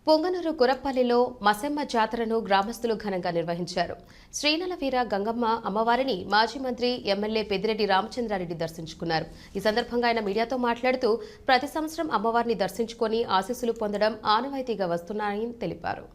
పొంగనూరు కురప్పల్లిలో మసెమ్మ జాతరను గ్రామస్తులు ఘనంగా నిర్వహించారు. శ్రీనల వీర గంగమ్మ అమ్మవారిని మాజీ మంత్రి ఎమ్మెల్యే పెద్దిరెడ్డి రామచంద్రారెడ్డి దర్శించుకున్నారు. ఈ సందర్భంగా ఆయన మీడియాతో మాట్లాడుతూ ప్రతి సంవత్సరం అమ్మవారిని దర్శించుకొని ఆశీస్సులు పొందడం ఆనవాయితీగా వస్తున్నాయని తెలిపారు.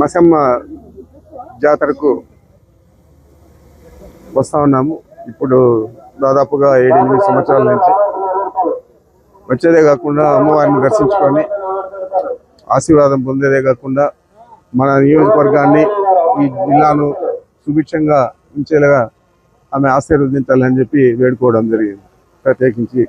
మసమ్మ జాతరకు వస్తూ ఉన్నాము. ఇప్పుడు దాదాపుగా 7-8 సంవత్సరాల నుంచి వచ్చేదే కాకుండా అమ్మవారిని దర్శించుకొని ఆశీర్వాదం పొందేదే కాకుండా మన నియోజకవర్గాన్ని, ఈ జిల్లాను సుభిక్షంగా ఉంచేలాగా ఆమె ఆశీర్వదించాలని చెప్పి వేడుకోవడం జరిగింది. ప్రత్యేకించి